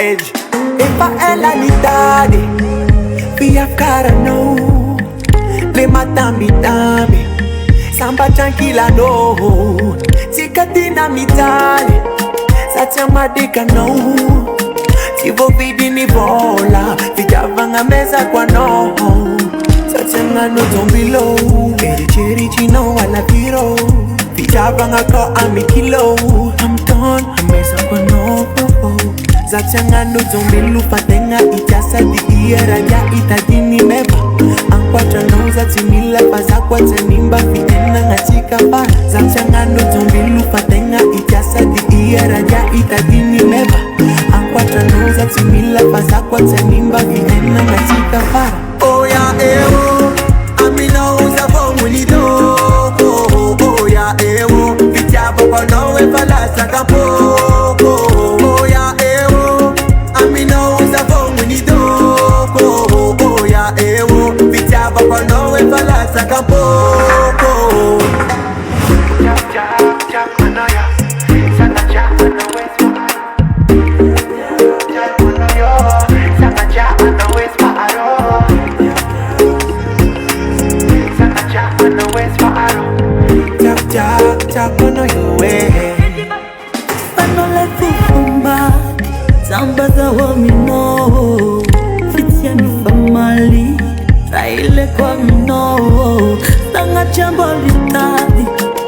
edge. If I ela nitade, via cara no. Le matambi tambi, samba tranquila no. Tikatina mitale, satia madika no. Tivo vidi ni vola, vijavanga meza kwa no. Satia ngano zombilo, eri cheri chino wala piro. Vijavanga ko ami kilo, I'm done, meza kwa no. Satia ngano zombilu patenga itasa di iera ya itadini meba. Ankwata nauza timila pazakwa tenimba vitena ngatika pa. Satia ngano zombilu patenga itasa di iera ya itadini meba. Ankwata nauza timila pazakwa tenimba vitena ngatika pa. Oh ya ewo, amina uza vomuni do. Oh ya ewo, vitaba kwa nowe palasa kampo. Oh ya ewo, amina uza vomuni do. Oh ya ewo, vitaba kwa nowe palasa kampo. Chakono yowe Panole fufumba Zambaza wa mino Fitia mi famali Raile kwa mino Sanga chambo litadi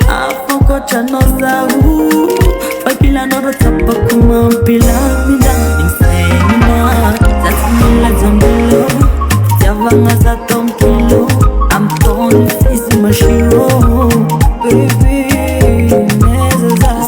Afoko chano zahu Fakila noro tapa kumampila Mida insaina Zasimila zambilo Javanga za tompilo I'm torn, isi mashiro Baby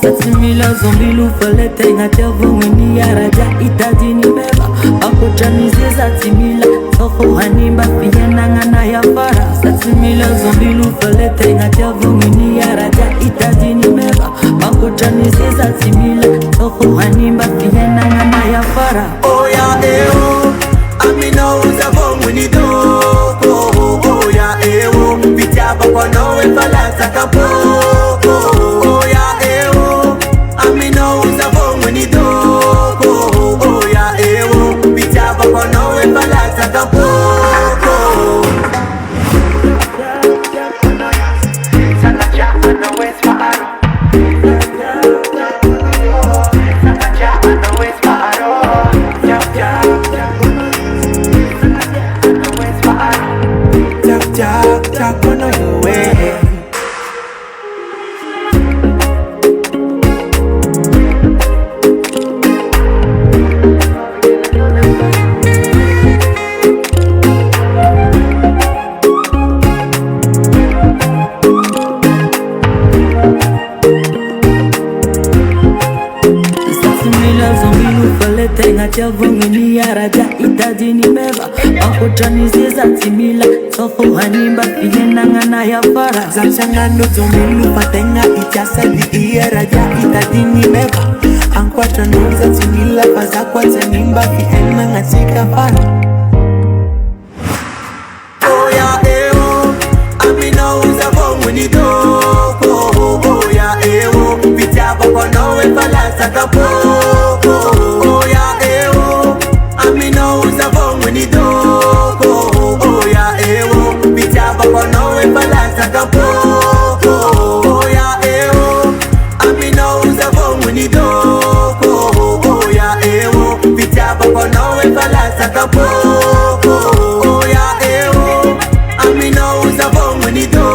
Satimila zombilu falete ngatia vungeni ya raja itadini meba. Akochanize satimila soko hanimba fiyena ngana ya fara. Satimila zombilu falete ngatia vungeni ya raja itadini meba. Akochanize satimila soko hanimba fiyena ngana ya fara. Oh ya ewo, amina uza vungeni do. Oh ya ewo, vitaba kwa nowe palasa kampo. Oh ya ewo, amina uza vongweni do. Oh ya ewo, vitaba kwa nowe palasa kampo. Chakono yowe Tenga chavungeni ya raja itadini meva. Akochanize zatimila sofo hanimba fiyena ngana ya fara. Zamshangano zombilu patenga itasa di iya raja itadini meva. Ankwata nuza timila pazakwa tenimba fiyena ngatika fara. Oh ya ewo, amina uza vongweni do. Oh ya ewo, vitaba kwa nowe palasa kampo. Kampo, oh ya ewo, amina uza vongweni do. Oh ya ewo, vitaba kwa nowe palasa kampo. Oh ya ewo, amina uza vongweni do.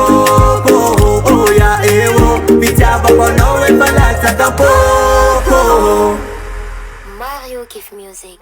Oh ya ewo, vitaba kwa nowe palasa kampo. Mario Kif Music.